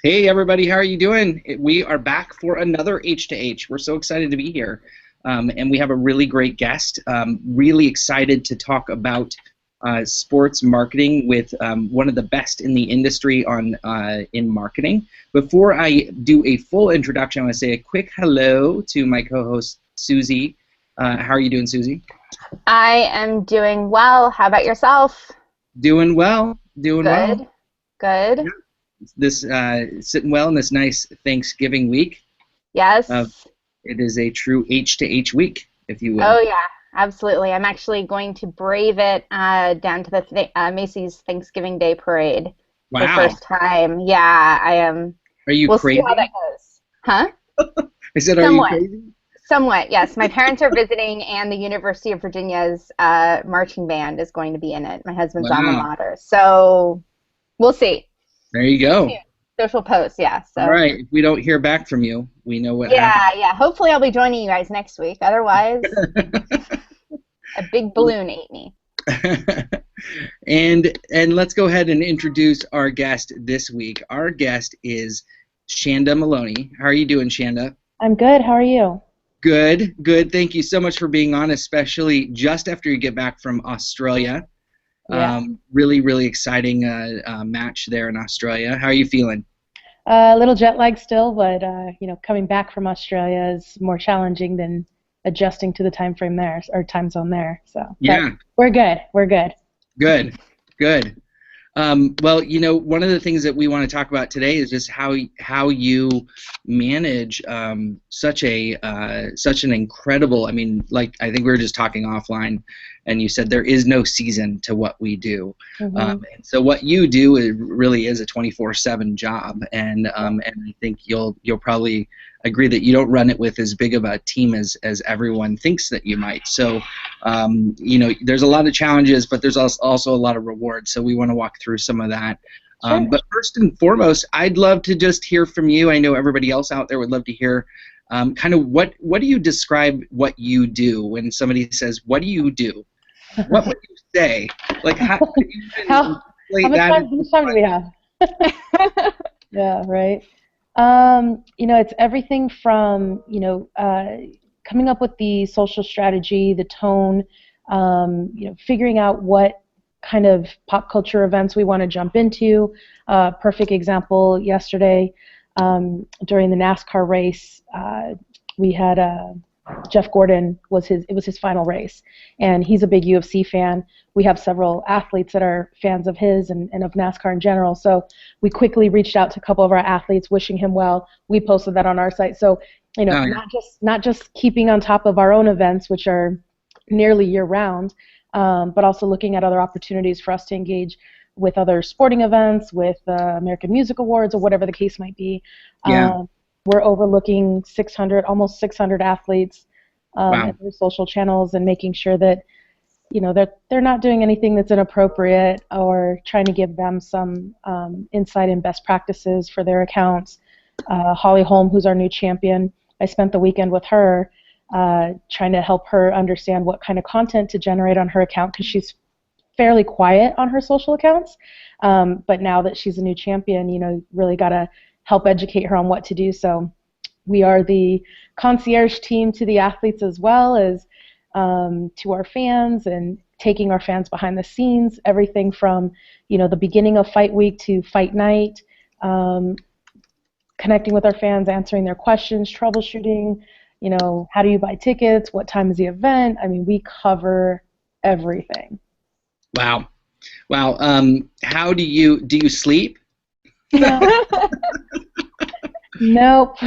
Hey everybody, how are you doing? We are back for another H to H. We're so excited to be here, and we have a really great guest. Really excited to talk about sports marketing with one of the best in the industry on in marketing. Before I do a full introduction, I want to say a quick hello to my co-host Suzie. How are you doing, Suzie? I am doing well. How about yourself? Doing well. Doing well. Good, good. This sitting well in this nice Thanksgiving week. Uh, Yes. it is a true H to H week, if you Oh will. yeah, absolutely. I'm actually going to brave it down to the Macy's Thanksgiving Day Parade for the Wow. first time. Yeah, I am. Are you We'll see how that crazy? goes. Huh? I said, are you Somewhat. crazy? Somewhat, yes. My parents are visiting, and the University of Virginia's marching band is going to be in it. My husband's alma Wow. mater. So we'll see. There you Stay go. tuned. Social posts, yeah. All So. right. If we don't hear back from you, we know what happened. Yeah, yeah. Hopefully I'll be joining you guys next week. Otherwise, a big balloon ate me. And let's go ahead and introduce our guest this week. Our guest is Shanda Maloney. How are you doing, Shanda? I'm good. How are you? Good, good. Thank you so much for being on, especially just after you get back from Australia. Yeah. Really, really exciting match there in Australia. How are you feeling? A little jet lag still, but coming back from Australia is more challenging than adjusting to the time frame there or time zone there. So, but Yeah, we're good. We're good. good, good. Well, one of the things that we want to talk about today is just how you manage such an incredible. I mean, like I think we were just talking offline, and you said there is no season to what we do. Hmm. And so what you do really is a 24/7 job, and I think you'll probably agree that you don't run it with as big of a team as everyone thinks that you might. So there's a lot of challenges, but there's also a lot of rewards. So we want to walk through some of that. Sure. But first and foremost, I'd love to just hear from you. I know everybody else out there would love to hear kind of what do you describe what you do when somebody says, "What do you do?" What would you say? Like, how do you even How how translate much that time? into How much time do we have? Yeah. Right. It's everything from coming up with the social strategy, the tone, figuring out what kind of pop culture events we want to jump into. Perfect example yesterday during the NASCAR race, we had Jeff Gordon it was his final race, and he's a big UFC fan. We have several athletes that are fans of his and of NASCAR in general. So we quickly reached out to a couple of our athletes, wishing him well. We posted that on our site. So Oh, yeah. not just keeping on top of our own events, which are nearly year round, but also looking at other opportunities for us to engage with other sporting events, with American Music Awards, or whatever the case might be. Yeah. We're overlooking almost 600 athletes Wow. and their social channels, and making sure that they're not doing anything that's inappropriate, or trying to give them some insight and best practices for their accounts. Holly Holm, who's our new champion, I spent the weekend with her trying to help her understand what kind of content to generate on her account, because she's fairly quiet on her social accounts. But now that she's a new champion, really got to help educate her on what to do. So we are the concierge team to the athletes as well as to our fans, and taking our fans behind the scenes, everything from the beginning of fight week to fight night, connecting with our fans, answering their questions, troubleshooting, how do you buy tickets, what time is the event. I mean, we cover everything. Wow. Wow. How do you sleep? No. Nope.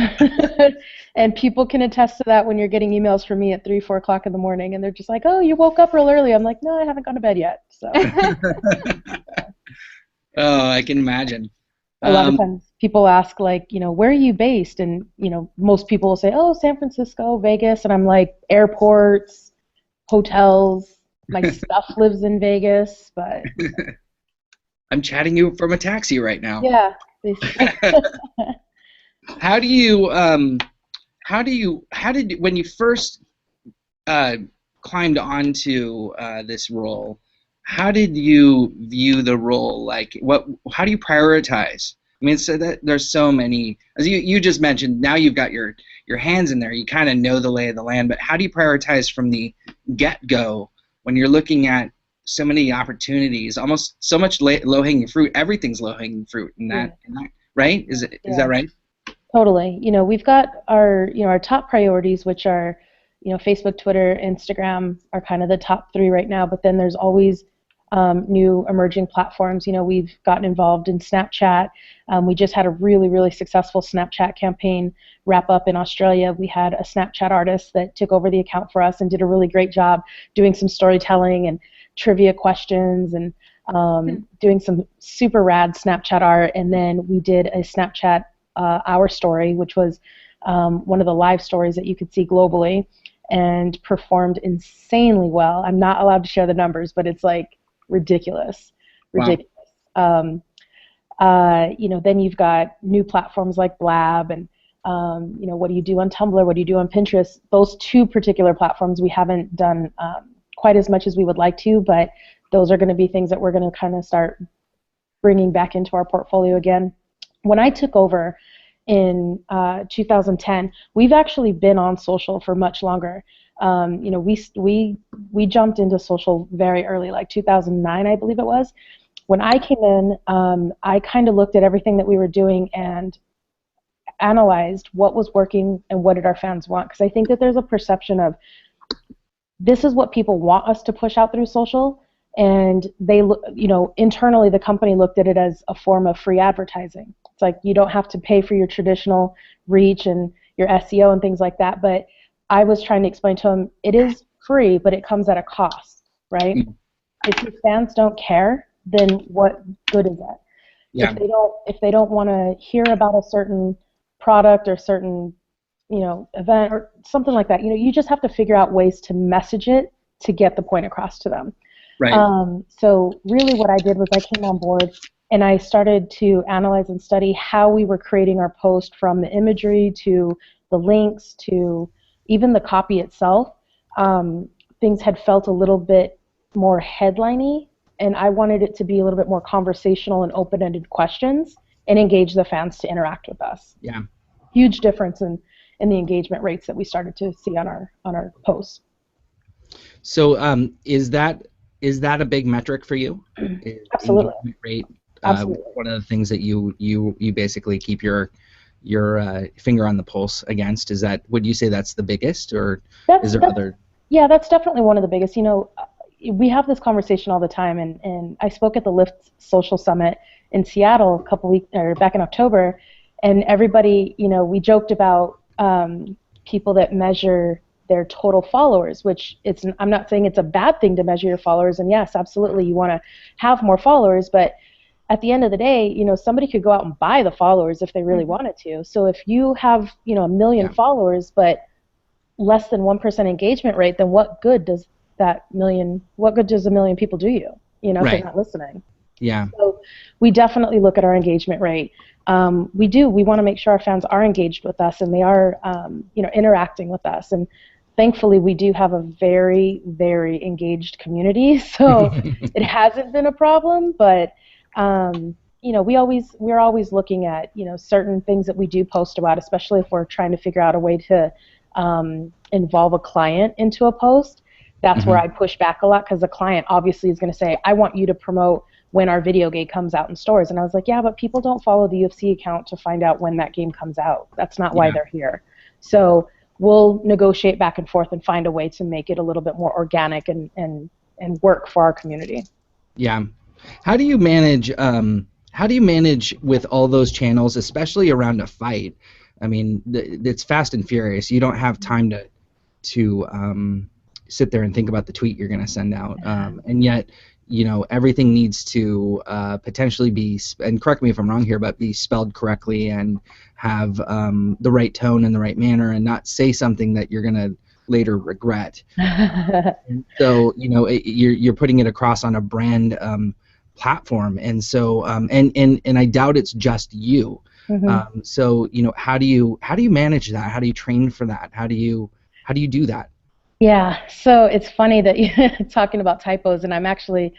And people can attest to that when you're getting emails from me at 3, 4 o'clock in the morning, and they're just like, "Oh, you woke up real early." I'm like, "No, I haven't gone to bed yet." So Oh, I can imagine. a lot of Um, times people ask, like, where are you based? And most people will say, "Oh, San Francisco, Vegas," and I'm like, airports, hotels. My stuff lives in Vegas, but I'm chatting you from a taxi right now. yeah, basically. How do you how did when you first uh, climbed onto this role, how did you view the role? Like, how do you prioritize? I mean, so that there's so many, as you just mentioned. Now you've got your hands in there. You kind of know the lay of the land. But how do you prioritize from the get-go when you're looking at so many opportunities, almost so much low-hanging fruit? Everything's low-hanging fruit in that, right? Is that right? Totally. We've got our top priorities, which are, Facebook, Twitter, Instagram are kind of the top three right now. But then there's always new emerging platforms. We've gotten involved in Snapchat. We just had a really, really successful Snapchat campaign wrap up in Australia. We had a Snapchat artist that took over the account for us and did a really great job doing some storytelling and trivia questions and doing some super rad Snapchat art. And then we did a Snapchat Our Story, which was one of the live stories that you could see globally, and performed insanely well. I'm not allowed to share the numbers, but it's like ridiculous. Wow. Then you've got new platforms like Blab, and what do you do on Tumblr? What do you do on Pinterest? Those two particular platforms we haven't done quite as much as we would like to, but those are going to be things that we're going to kind of start bringing back into our portfolio again. When I took over in 2010, we've actually been on social for much longer. We jumped into social very early, like 2009, I believe it was. When I came in, I kind of looked at everything that we were doing and analyzed what was working and what did our fans want. Because I think that there's a perception of this is what people want us to push out through social, and they, internally the company looked at it as a form of free advertising. It's like you don't have to pay for your traditional reach and your SEO and things like that. But I was trying to explain to them it is free, but it comes at a cost, right? If your fans don't care, then what good is that? Yeah. If they don't want to hear about a certain product or certain event or something like that, you just have to figure out ways to message it to get the point across to them. Right. So really what I did was I came on board and I started to analyze and study how we were creating our post, from the imagery to the links to even the copy itself. Things had felt a little bit more headliney, and I wanted it to be a little bit more conversational and open-ended questions and engage the fans to interact with us. Yeah. Huge difference in the engagement rates that we started to see on our posts. So is that a big metric for you? Absolutely. Engagement rate, Absolutely. One of the things that you basically keep your finger on the pulse against. Is that, would you say that's the biggest, or is there other? Yeah, that's definitely one of the biggest. We have this conversation all the time, and I spoke at the Lyft Social Summit in Seattle back in October, and everybody, we joked about people that measure their total followers, which I'm not saying it's a bad thing to measure your followers, and yes, absolutely, you want to have more followers, but at the end of the day, somebody could go out and buy the followers if they really wanted to. So if you have, 1 million followers, but less than 1% engagement rate, then what good does a million people do you, if they're not listening? Yeah. So we definitely look at our engagement rate. We want to make sure our fans are engaged with us and they are, interacting with us. And thankfully, we do have a very, very engaged community. So it hasn't been a problem, but we're always looking at, certain things that we do post about, especially if we're trying to figure out a way to involve a client into a post. That's where I push back a lot, because the client obviously is going to say, I want you to promote when our video game comes out in stores. And I was like, yeah, but people don't follow the UFC account to find out when that game comes out. That's not why they're here. So we'll negotiate back and forth and find a way to make it a little bit more organic and work for our community. Yeah. How do you manage with all those channels, especially around a fight? I mean, it's fast and furious. You don't have time to sit there and think about the tweet you're going to send out, and yet, everything needs to potentially be, and correct me if I'm wrong here, but be spelled correctly and have the right tone and the right manner, and not say something that you're going to later regret. So you're putting it across on a brand platform, and so and I doubt it's just you. So how do you manage that? How do you train for that? How do you do that? Yeah, so it's funny that you're talking about typos, and I'm actually,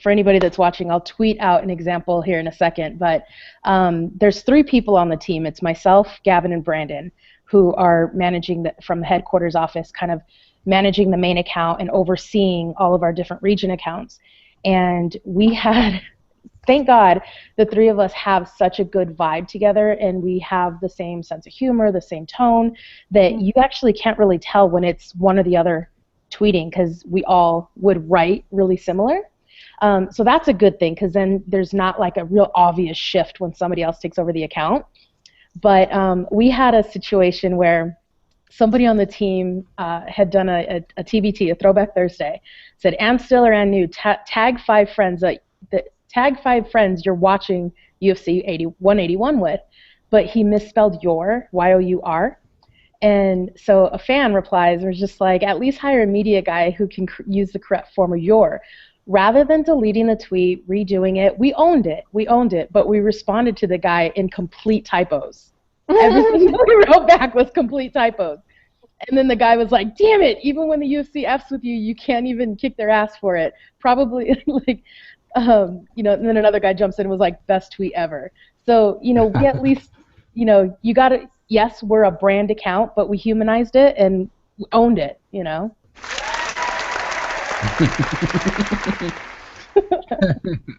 for anybody that's watching, I'll tweet out an example here in a second. But there's three people on the team. It's myself, Gavin, and Brandon, who are managing from the headquarters office, kind of managing the main account and overseeing all of our different region accounts. And we had thank God the three of us have such a good vibe together, and we have the same sense of humor, the same tone, that you actually can't really tell when it's one or the other tweeting, because we all would write really similar. So that's a good thing, because then there's not like a real obvious shift when somebody else takes over the account. But we had a situation where somebody on the team had done a TBT, a Throwback Thursday, said, and still or and new, tag 5 friends tag 5 friends you're watching UFC 181 with, but he misspelled your, Y-O-U-R. And so a fan replies, or just like, at least hire a media guy who can use the correct form of your. Rather than deleting the tweet, redoing it, we owned it, but we responded to the guy in complete typos. Everything we wrote back was complete typos. And then the guy was like, damn it, even when the UFC F's with you, you can't even kick their ass for it. Probably, like, and then another guy jumps in and was like, best tweet ever. So, we at least, you got to, yes, we're a brand account, but we humanized it and owned it,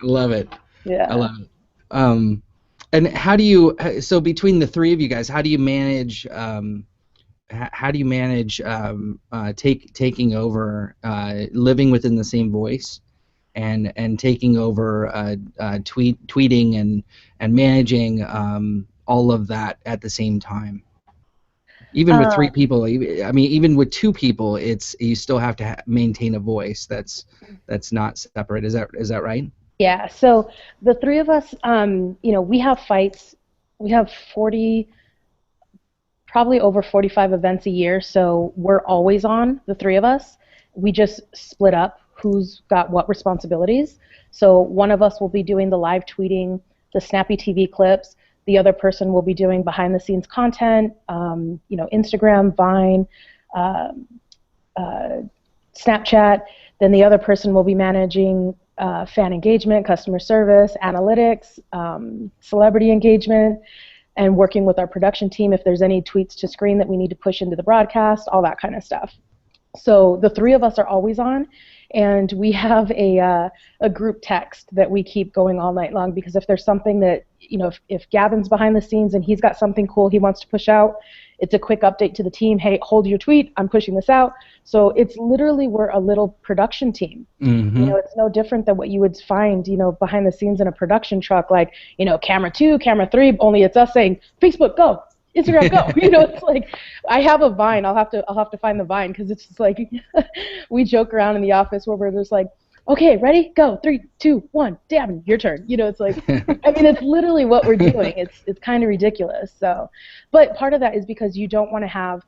Love it. Yeah. I love it. And how do you, so between the three of you guys, how do you manage, taking over, living within the same voice? And taking over tweeting and managing all of that at the same time. Even with 3 people, I mean, even with 2 people, you still have to maintain a voice that's not separate. Is that right? Yeah. So the 3 of us, we have fights. We have probably over 45 events a year. So we're always on, the 3 of us. We just split up who's got what responsibilities. So one of us will be doing the live tweeting, the snappy TV clips. The other person will be doing behind-the-scenes content, Instagram, Vine, Snapchat. Then the other person will be managing fan engagement, customer service, analytics, celebrity engagement, and working with our production team if there's any tweets to screen that we need to push into the broadcast, all that kind of stuff. So the 3 of us are always on, and we have a group text that we keep going all night long, because if there's something that, if Gavin's behind the scenes and he's got something cool he wants to push out, it's a quick update to the team, hey, hold your tweet, I'm pushing this out. So it's literally, we're a little production team. Mm-hmm. It's no different than what you would find, behind the scenes in a production truck, like, camera 2, camera 3, only it's us saying, Facebook, go. Instagram, go. It's like, I have a Vine. I'll have to find the Vine, because it's just like we joke around in the office where we're just like, okay, ready, go, 3, 2, 1, damn, your turn. It's like, I mean, it's literally what we're doing. It's kind of ridiculous. So, but part of that is because you don't want to have,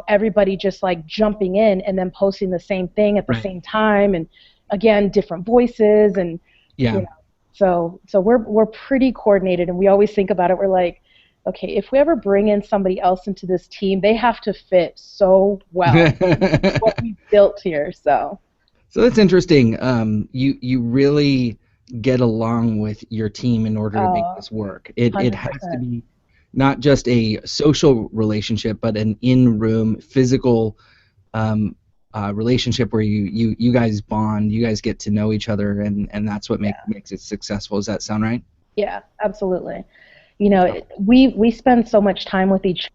everybody just like jumping in and then posting the same thing at the same time, and again, different voices, and so we're pretty coordinated, and we always think about it. We're like, okay, if we ever bring in somebody else into this team, they have to fit so well what we built here. So that's interesting. You really get along with your team in order to make this work. It has to be not just a social relationship, but an in-room physical relationship where you guys bond, you guys get to know each other, and that's what makes it successful. Does that sound right? Yeah, absolutely. We spend so much time with each other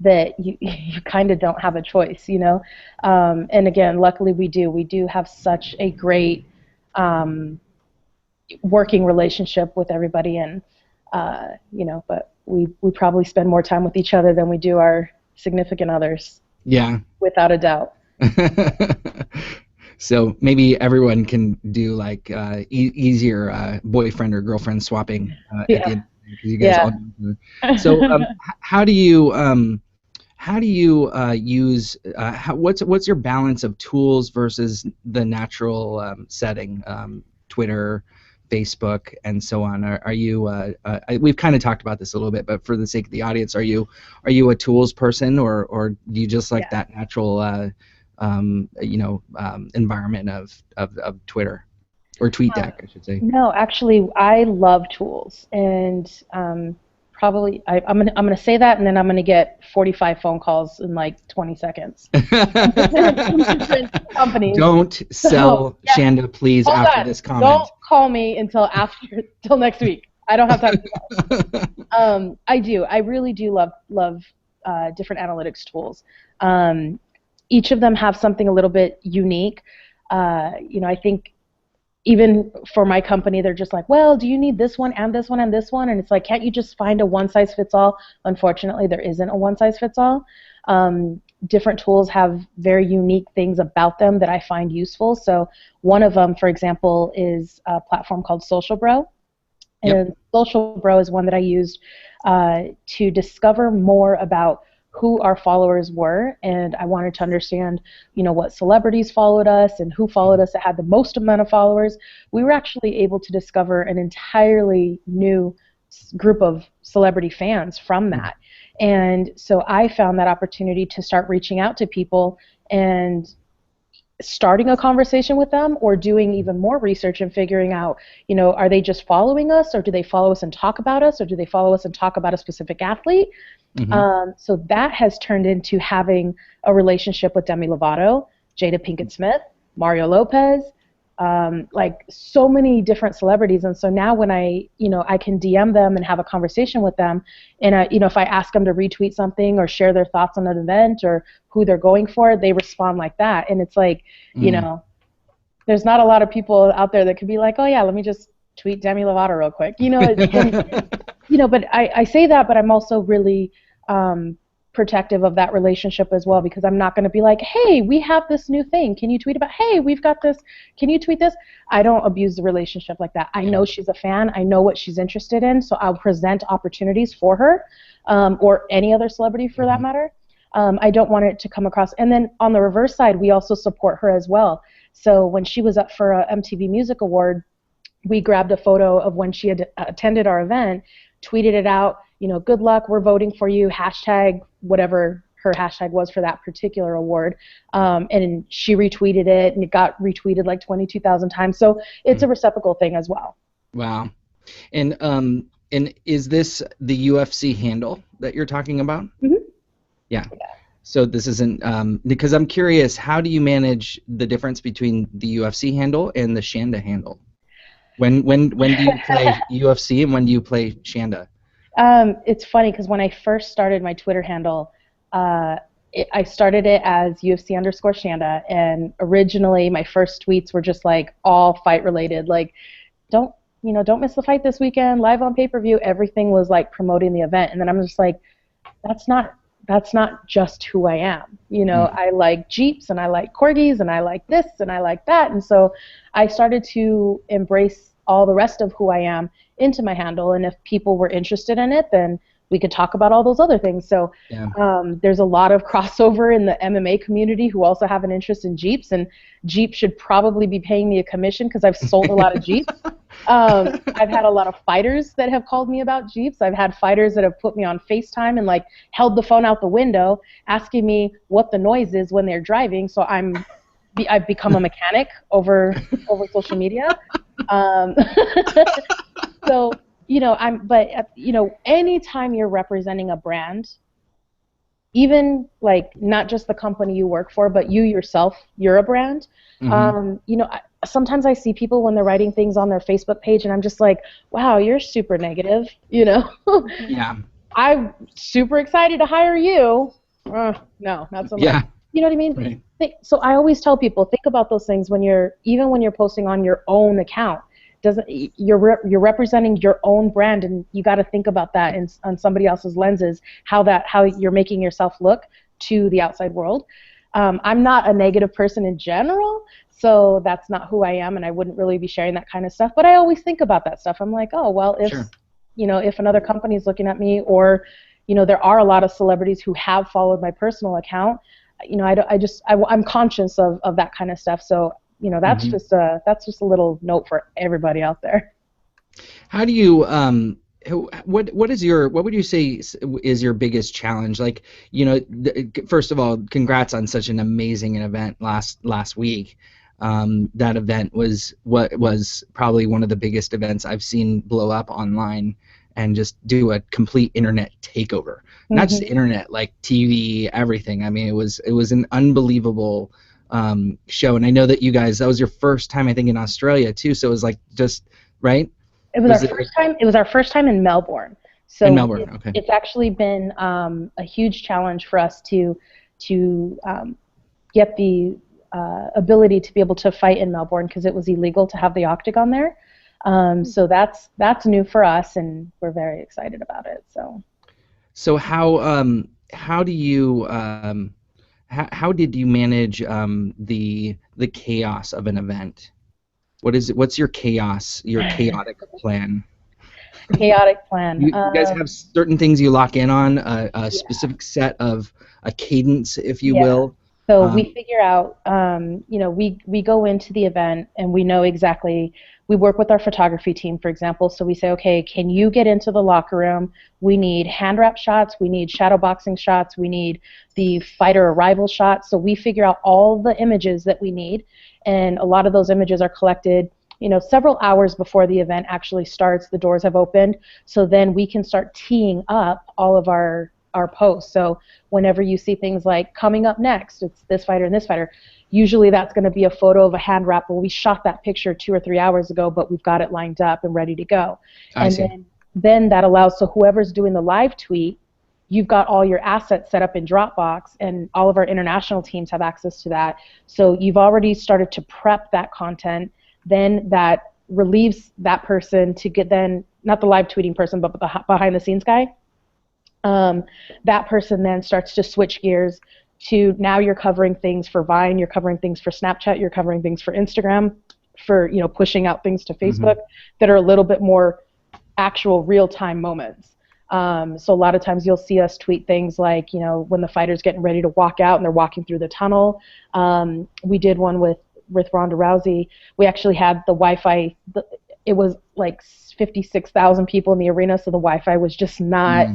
that you kind of don't have a choice, and again, luckily we do have such a great working relationship with everybody, and but we probably spend more time with each other than we do our significant others. Yeah, without a doubt. So maybe everyone can do like easier boyfriend or girlfriend swapping at the end. Because you guys all know. So how do you use what's your balance of tools versus the natural setting, Twitter, Facebook, and so on? Are you we've kind of talked about this a little bit, but for the sake of the audience, are you a tools person, or do you just like that natural environment of Twitter or TweetDeck, I should say. No, actually, I love tools, and probably I'm gonna say that, and then I'm gonna get 45 phone calls in like 20 seconds. Different companies. Don't sell Shanda, please, Hold after on. this comment. Don't call me until next week. I don't have time for that. I do. I really do love different analytics tools. Each of them have something a little bit unique. I think even for my company, they're just like, well, do you need this one and this one and this one? And it's like, can't you just find a one-size-fits-all? Unfortunately, there isn't a one-size-fits-all. Different tools have very unique things about them that I find useful. So one of them, for example, is a platform called Social Bro. And Social Bro is one that I used to discover more about who our followers were, and I wanted to understand, what celebrities followed us and who followed us that had the most amount of followers. We were actually able to discover an entirely new group of celebrity fans from that. And so I found that opportunity to start reaching out to people and starting a conversation with them, or doing even more research and figuring out, are they just following us, or do they follow us and talk about us, or do they follow us and talk about a specific athlete? So that has turned into having a relationship with Demi Lovato, Jada Pinkett Smith, Mario Lopez, like so many different celebrities. And so now when I can DM them and have a conversation with them, and if I ask them to retweet something or share their thoughts on an event or who they're going for, they respond like that. And it's like, there's not a lot of people out there that could be like, oh yeah, let me just tweet Demi Lovato real quick, but I say that, but I'm also really protective of that relationship as well, because I'm not going to be like, hey, we have this new thing, can you tweet about, hey, we've got this, can you tweet this? I don't abuse the relationship like that. I know she's a fan, I know what she's interested in, so I'll present opportunities for her, or any other celebrity for that matter. I don't want it to come across. And then on the reverse side, we also support her as well. So when she was up for a MTV Music Award, we grabbed a photo of when she had attended our event, tweeted it out, good luck, we're voting for you, hashtag whatever her hashtag was for that particular award. And she retweeted it, and it got retweeted like 22,000 times. So it's a reciprocal thing as well. Wow. And is this the UFC handle that you're talking about? Yeah. So this isn't, because I'm curious, how do you manage the difference between the UFC handle and the Shanda handle? When do you play UFC and when do you play Shanda? It's funny because when I first started my Twitter handle, I started it as UFC_Shanda, and originally my first tweets were just like all fight related, like don't miss the fight this weekend, live on pay-per-view. Everything was like promoting the event, and then I'm just like, that's not just who I am. I like Jeeps, and I like Corgis, and I like this, and I like that, and so I started to embrace all the rest of who I am into my handle, and if people were interested in it, then we could talk about all those other things. So there's a lot of crossover in the MMA community who also have an interest in Jeeps, and Jeep should probably be paying me a commission because I've sold a lot of Jeeps. I've had a lot of fighters that have called me about Jeeps. I've had fighters that have put me on FaceTime and like held the phone out the window asking me what the noise is when they're driving. So I've become a mechanic over social media. So anytime you're representing a brand, even like not just the company you work for, but you yourself, you're a brand. Sometimes I see people when they're writing things on their Facebook page, and I'm just like, wow, you're super negative. Yeah. I'm super excited to hire you. No, not so much. Yeah. You know what I mean? Right. So I always tell people, think about those things when you're posting on your own account. You're representing your own brand, and you got to think about that on somebody else's lenses, how you're making yourself look to the outside world. I'm not a negative person in general, so that's not who I am, and I wouldn't really be sharing that kind of stuff. But I always think about that stuff. I'm like, oh well, if another company is looking at me, or there are a lot of celebrities who have followed my personal account. I'm conscious of that kind of stuff. So that's just a little note for everybody out there. How do you what would you say is your biggest challenge? Like, first of all, congrats on such an amazing event last week. That event was probably one of the biggest events I've seen blow up online and just do a complete internet takeover. Not just internet, like TV, everything. I mean, it was an unbelievable show, and I know that you guys, that was your first time, I think, in Australia too. So it was like just right. It was our first time. It was our first time in Melbourne. So in Melbourne, okay. It's actually been a huge challenge for us to get the ability to be able to fight in Melbourne, because it was illegal to have the octagon there. So that's new for us, and we're very excited about it. So how do you how did you manage the chaos of an event? What's your chaotic plan? Chaotic plan. You guys have certain things you lock in on, a specific set of a cadence, if you will. So we figure out, we go into the event and we know exactly. We work with our photography team, for example. So we say, okay, can you get into the locker room? We need hand wrap shots. We need shadow boxing shots. We need the fighter arrival shots. So we figure out all the images that we need, and a lot of those images are collected, several hours before the event actually starts. The doors have opened, so then we can start teeing up all of our posts. So whenever you see things like coming up next, it's this fighter and this fighter, usually that's going to be a photo of a hand wrap. Well, we shot that picture 2 or 3 hours ago, but we've got it lined up and ready to go. Then that allows, so whoever's doing the live tweet, you've got all your assets set up in Dropbox, and all of our international teams have access to that. So you've already started to prep that content. Then that relieves that person to get, then not the live tweeting person, but the behind the scenes guy. That person then starts to switch gears to, now you're covering things for Vine, you're covering things for Snapchat, you're covering things for Instagram, for pushing out things to Facebook that are a little bit more actual real-time moments. So a lot of times you'll see us tweet things like, when the fighter's getting ready to walk out and they're walking through the tunnel. We did one with Ronda Rousey. We actually had the Wi-Fi. It was like 56,000 people in the arena, so the Wi-Fi was just not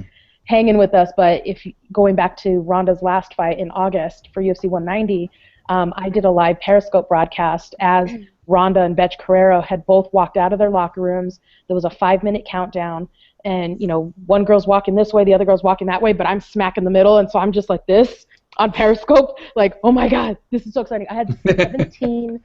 hanging with us. But going back to Ronda's last fight in August for UFC 190, I did a live Periscope broadcast as Ronda and Betch Carrero had both walked out of their locker rooms. There was a 5-minute countdown, and one girl's walking this way, the other girl's walking that way, but I'm smack in the middle, and so I'm just like this on Periscope, like, oh my God, this is so exciting. I had 17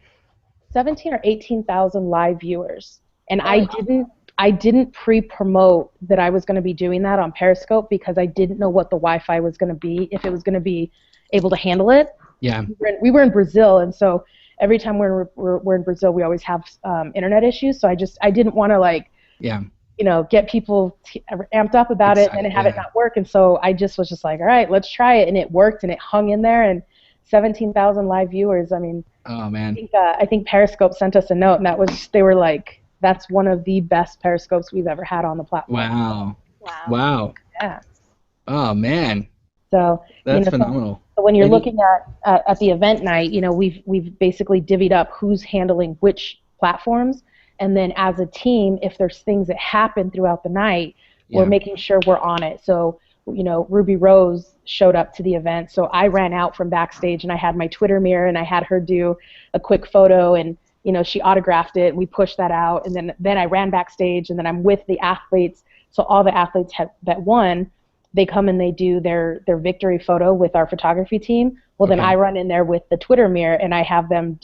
or 18,000 live viewers, and I didn't pre-promote that I was going to be doing that on Periscope, because I didn't know what the Wi-Fi was going to be, if it was going to be able to handle it. Yeah. We were in Brazil, and so every time we're in Brazil, we always have internet issues. So I didn't want to get people amped up about it and have it not work. And so I was just like, all right, let's try it, and it worked, and it hung in there, and 17,000 live viewers. I mean, oh man, I think Periscope sent us a note, and they were like, that's one of the best Periscopes we've ever had on the platform. Wow. Yeah. Oh man. So that's phenomenal. So when you're looking at the event night, we've basically divvied up who's handling which platforms, and then as a team, if there's things that happen throughout the night, we're making sure we're on it. So Ruby Rose showed up to the event, so I ran out from backstage, and I had my Twitter mirror, and I had her do a quick photo, and she autographed it, and we pushed that out, and then I ran backstage, and then I'm with the athletes. So all the athletes that won, they come and they do their victory photo with our photography team. Well, then I run in there with the Twitter mirror, and I have them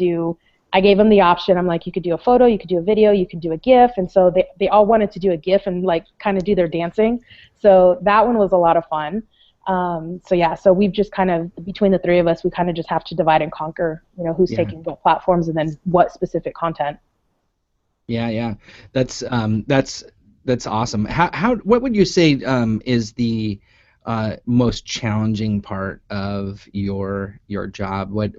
I gave them the option. I'm like, you could do a photo, you could do a video, you could do a GIF, and so they all wanted to do a GIF and like kind of do their dancing. So that one was a lot of fun. So we've just kind of, between the three of us, we kind of just have to divide and conquer, who's taking what platforms and then what specific content. Yeah. That's awesome. What would you say is the most challenging part of your job? What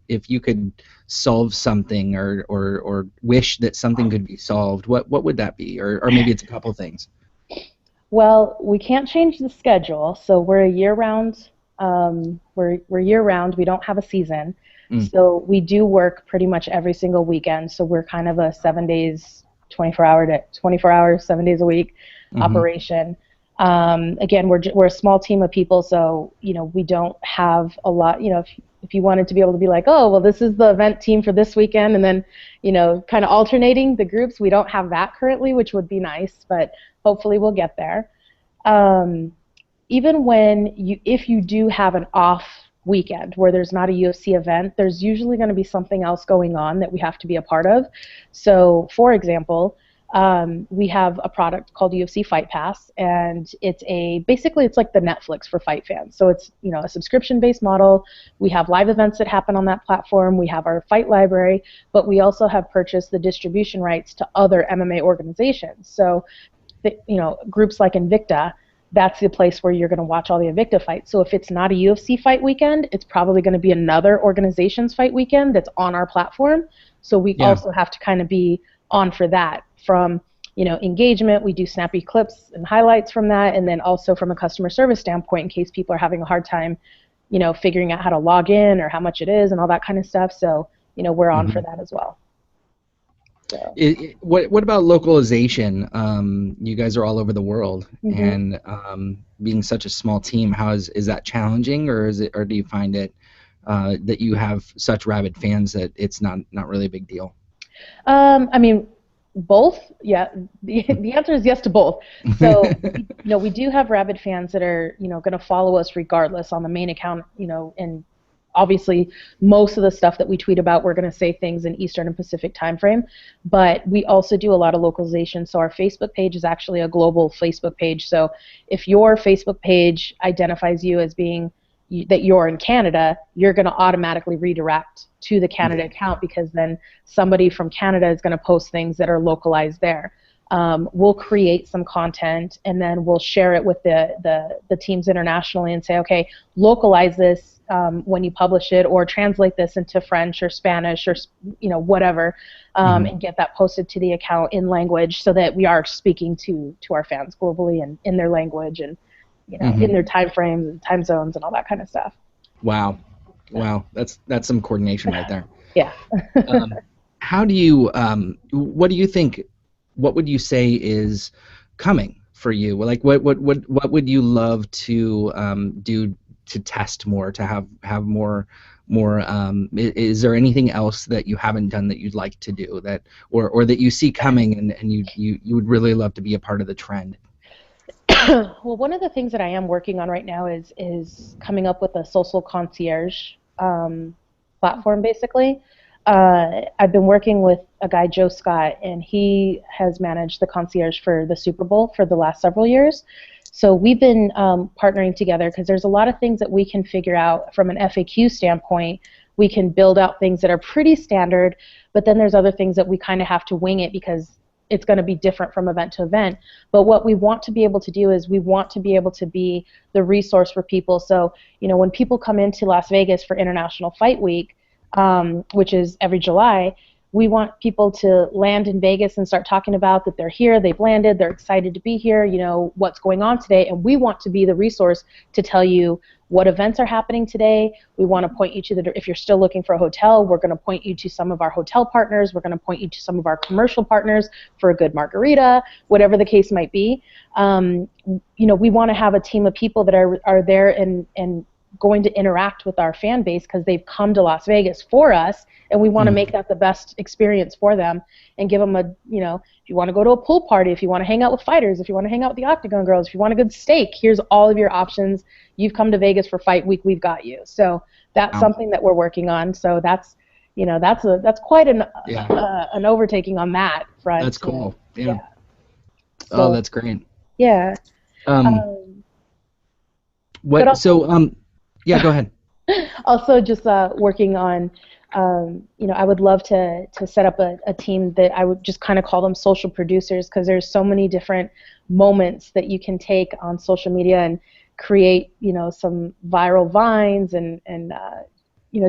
if you could solve something or wish that something could be solved, what would that be? Or maybe it's a couple things. Well, we can't change the schedule, so we're a year-round. We're year-round. We don't have a season, so we do work pretty much every single weekend. So we're kind of a 7 days, 24 hours, 7 days a week. operation. Again, we're a small team of people, so we don't have a lot. If you wanted to be able to be like, oh, well, this is the event team for this weekend, and then kind of alternating the groups, we don't have that currently, which would be nice, but hopefully we'll get there. Even if you do have an off weekend where there's not a UFC event, there's usually going to be something else going on that we have to be a part of. So, for example, we have a product called Ufc Fight Pass, and basically it's like the Netflix for fight fans. So it's a subscription-based model. We have live events that happen on that platform. We have our fight library, but we also have purchased the distribution rights to other MMA organizations. So, groups like Invicta, that's the place where you're going to watch all the Invicta fights. So if it's not a UFC fight weekend, it's probably going to be another organization's fight weekend that's on our platform. So we also have to kind of be on for that. From engagement, we do snappy clips and highlights from that, and then also from a customer service standpoint, in case people are having a hard time figuring out how to log in or how much it is and all that kind of stuff. So we're on for that as well. So. What about localization? You guys are all over the world, and being such a small team, is that challenging, or do you find it that you have such rabid fans that it's not really a big deal? I mean, both. Yeah, the answer is yes to both. So we do have rabid fans that are going to follow us regardless on the main account. And obviously, most of the stuff that we tweet about, we're going to say things in Eastern and Pacific time frame, but we also do a lot of localization. So our Facebook page is actually a global Facebook page. So if your Facebook page identifies you as being that you're in Canada, you're going to automatically redirect to the Canada account, because then somebody from Canada is going to post things that are localized there. We'll create some content, and then we'll share it with the teams internationally and say, okay, localize this when you publish it, or translate this into French or Spanish or whatever, and get that posted to the account in language, so that we are speaking to our fans globally and in their language, and in their time frames and time zones and all that kind of stuff. Wow, that's some coordination right there. Yeah. How do you? What do you think? What would you say is coming for you? Like, what would you love to do to test more, to have more? Is there anything else that you haven't done that you'd like to do, that or that you see coming, and you would really love to be a part of the trend? Well, one of the things that I am working on right now is coming up with a social concierge platform, basically. I've been working with a guy, Joe Scott, and he has managed the concierge for the Super Bowl for the last several years. So we've been partnering together, because there's a lot of things that we can figure out from an FAQ standpoint. We can build out things that are pretty standard, but then there's other things that we kind of have to wing it, because it's going to be different from event to event. But what we want to be able to do is we want to be able to be the resource for people. So, when people come into Las Vegas for International Fight Week, which is every July, we want people to land in Vegas and start talking about that they're here, they've landed, they're excited to be here, what's going on today, and we want to be the resource to tell you what events are happening today. We want to point you to if you're still looking for a hotel, we're going to point you to some of our hotel partners, we're going to point you to some of our commercial partners for a good margarita, whatever the case might be. We want to have a team of people that are there and going to interact with our fan base, because they've come to Las Vegas for us, and we want to make that the best experience for them, and give them if you want to go to a pool party, if you want to hang out with fighters, if you want to hang out with the Octagon girls, if you want a good steak, here's all of your options. You've come to Vegas for Fight Week, we've got you. So that's something that we're working on. So that's quite an overtaking on that front. That's cool. Yeah. So, that's great. Yeah. Yeah, go ahead. Also, just working on, I would love to set up a team that I would just kind of call them social producers, because there's so many different moments that you can take on social media and create, some viral vines and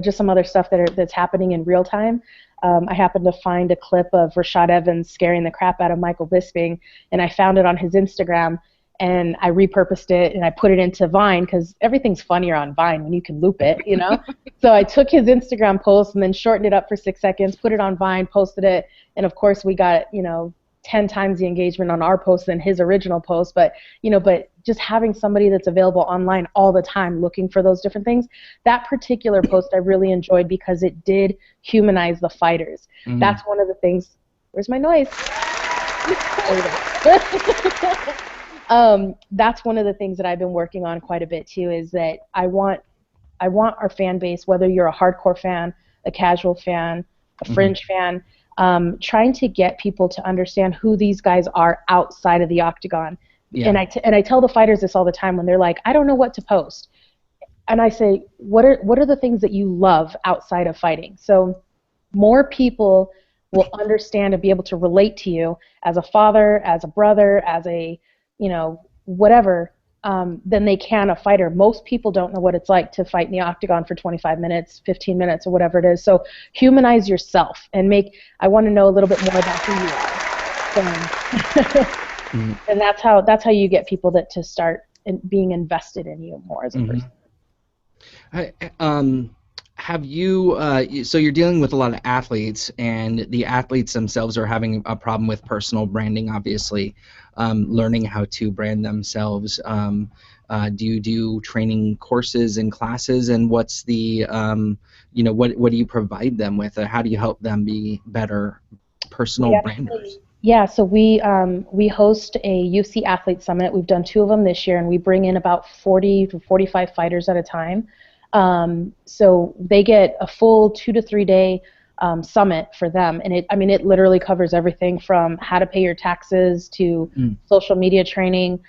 just some other stuff that's happening in real time. I happened to find a clip of Rashad Evans scaring the crap out of Michael Bisping, and I found it on his Instagram. And I repurposed it and I put it into Vine, because everything's funnier on Vine when you can loop it, So I took his Instagram post and then shortened it up for 6 seconds, put it on Vine, posted it, and of course we got, 10 times the engagement on our post than his original post, but just having somebody that's available online all the time looking for those different things. That particular post I really enjoyed because it did humanize the fighters. Mm-hmm. That's one of the things. Where's my noise? That's one of the things that I've been working on quite a bit too, is that I want our fan base, whether you're a hardcore fan, a casual fan, a fringe fan, trying to get people to understand who these guys are outside of the octagon. Yeah. And I tell the fighters this all the time when they're like, I don't know what to post. And I say, what are the things that you love outside of fighting? So more people will understand and be able to relate to you as a father, as a brother, as a, whatever, than they can a fighter. Most people don't know what it's like to fight in the octagon for 25 minutes, 15 minutes, or whatever it is. So humanize yourself and I want to know a little bit more about who you are. And that's how you get people to start being invested in you more as a person. Have you, so you're dealing with a lot of athletes, and the athletes themselves are having a problem with personal branding, obviously, learning how to brand themselves. Do you do training courses and classes, and what's the, what do you provide them with? How do you help them be better personal branders? Yeah, so we host a UFC Athlete Summit. We've done 2 of them this year, and we bring in about 40 to 45 fighters at a time. So they get a full 2 to 3 day summit for them, and it literally covers everything from how to pay your taxes to social media training.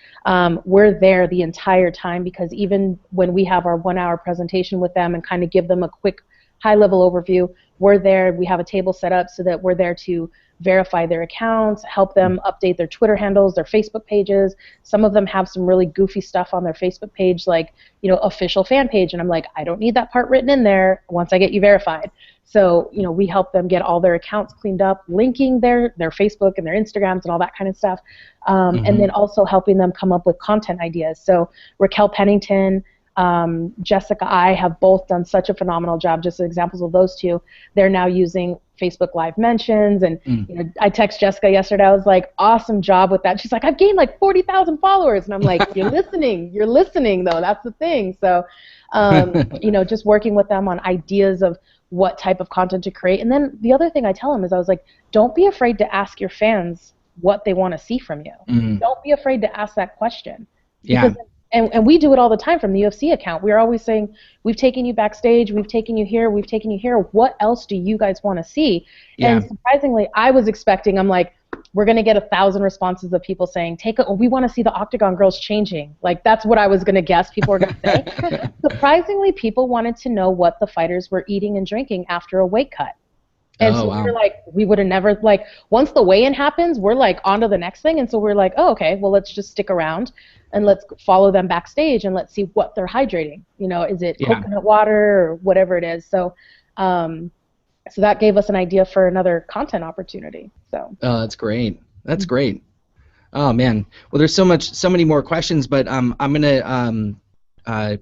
We're there the entire time, because even when we have our 1 hour presentation with them and kind of give them a quick high-level overview, we're there. We have a table set up so that we're there to verify their accounts, help them update their Twitter handles, their Facebook pages. Some of them have some really goofy stuff on their Facebook page, like, official fan page, and I'm like, I don't need that part written in there once I get you verified. So, we help them get all their accounts cleaned up, linking their Facebook and their Instagrams and all that kind of stuff, and then also helping them come up with content ideas. So Raquel Pennington, Jessica I have both done such a phenomenal job. Just examples of those 2. They're now using Facebook Live mentions, and I text Jessica yesterday. I was like, awesome job with that. She's like, I've gained like 40,000 followers, and I'm like, you're listening though. That's the thing. So, just working with them on ideas of what type of content to create. And then the other thing I tell them is, I was like, don't be afraid to ask your fans what they want to see from you. Don't be afraid to ask that question. Yeah. And we do it all the time from the UFC account. We're always saying, we've taken you backstage, we've taken you here, we've taken you here. What else do you guys want to see? Yeah. And surprisingly, I was expecting, I'm like, we're going to get 1,000 responses of people saying, we want to see the Octagon girls changing. Like, that's what I was going to guess people were going to say. Surprisingly, people wanted to know what the fighters were eating and drinking after a weight cut. And so we were like, we would have never, once the weigh-in happens, we're like on to the next thing. And so we're like, oh, okay, well, let's just stick around and let's follow them backstage and let's see what they're hydrating. Is it coconut water or whatever it is? So so that gave us an idea for another content opportunity. So. Oh, that's great. That's great. Oh, man. Well, there's so many more questions, but I'm going to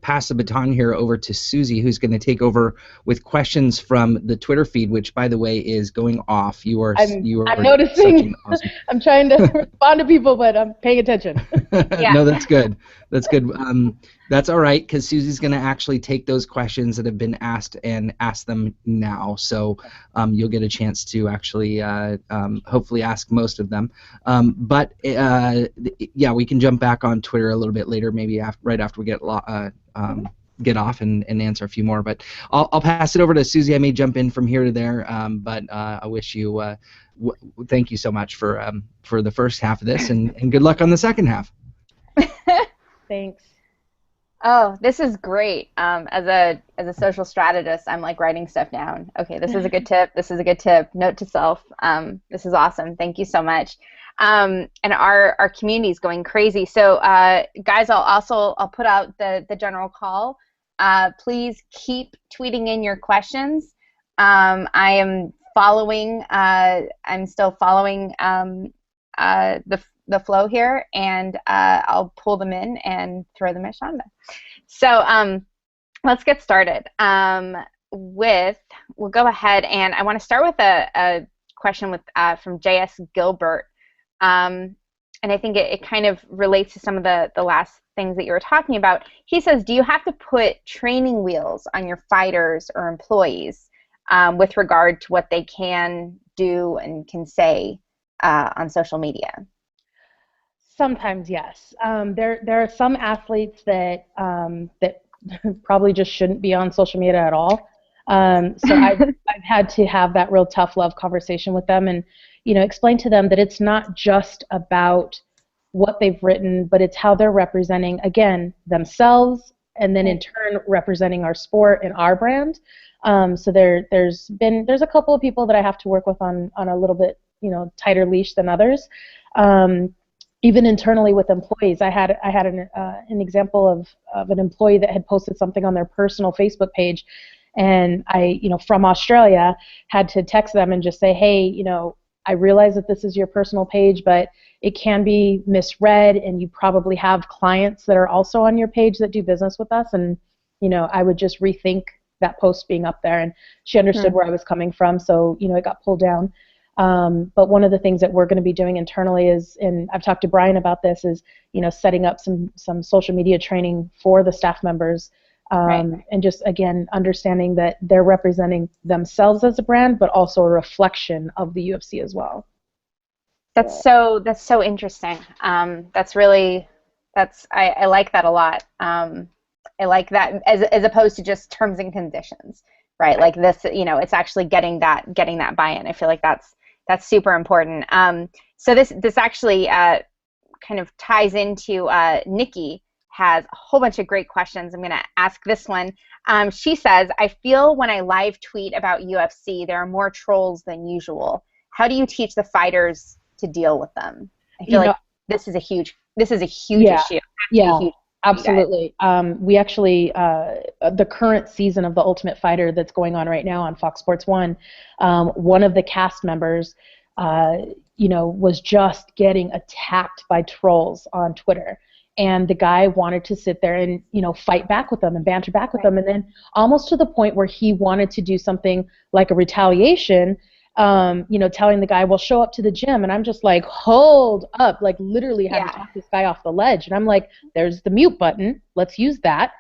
pass the baton here over to Suzie, who's going to take over with questions from the Twitter feed, which, by the way, is going off. I'm noticing. Awesome... I'm trying to respond to people, but I'm paying attention. No, that's good. That's good. That's all right, because Susie's going to actually take those questions that have been asked and ask them now. So you'll get a chance to actually hopefully ask most of them. But we can jump back on Twitter a little bit later, maybe right after we get off and answer a few more. But I'll pass it over to Suzie. I may jump in from here to there, but I wish you thank you so much for the first half of this, and good luck on the second half. Thanks. Oh, this is great. As a social strategist, I'm like writing stuff down. Okay, this is a good tip. This is a good tip. Note to self. This is awesome. Thank you so much. And our community is going crazy. So, guys, I'll put out the general call. Please keep tweeting in your questions. I am following. I'm still following the flow here, and I'll pull them in and throw them at Shanda. So let's get started. We'll go ahead, and I want to start with a question from J.S. Gilbert. And I think it kind of relates to some of the last things that you were talking about. He says, do you have to put training wheels on your fighters or employees with regard to what they can do and can say on social media? Sometimes, yes. There are some athletes that that probably just shouldn't be on social media at all. So I've had to have that real tough love conversation with them and, explain to them that it's not just about what they've written, but it's how they're representing, again, themselves and then in turn representing our sport and our brand. So there's a couple of people that I have to work with on a little bit, tighter leash than others. Even internally with employees, I had an example of an employee that had posted something on their personal Facebook page, and I, from Australia, had to text them and just say, hey, I realize that this is your personal page, but it can be misread, and you probably have clients that are also on your page that do business with us, and I would just rethink that post being up there. And she understood where I was coming from, so it got pulled down. But one of the things that we're going to be doing internally is, and I've talked to Bryan about this, is setting up some social media training for the staff members, and just again understanding that they're representing themselves as a brand, but also a reflection of the UFC as well. That's so interesting. I like that a lot. I like that as opposed to just terms and conditions, right? Like this, it's actually getting that buy-in. I feel like that's super important. So this actually kind of ties into Nikki has a whole bunch of great questions. I'm going to ask this one. She says, I feel when I live tweet about UFC, there are more trolls than usual. How do you teach the fighters to deal with them? I feel like this is a huge issue. Yeah. Absolutely. We actually, the current season of The Ultimate Fighter that's going on right now on Fox Sports 1, one of the cast members, was just getting attacked by trolls on Twitter. And the guy wanted to sit there and, fight back with them and banter back with them. And then almost to the point where he wanted to do something like a retaliation, telling the guy, well, show up to the gym. And I'm just like, hold up, like literally had to talk this guy off the ledge. And I'm like, there's the mute button. Let's use that.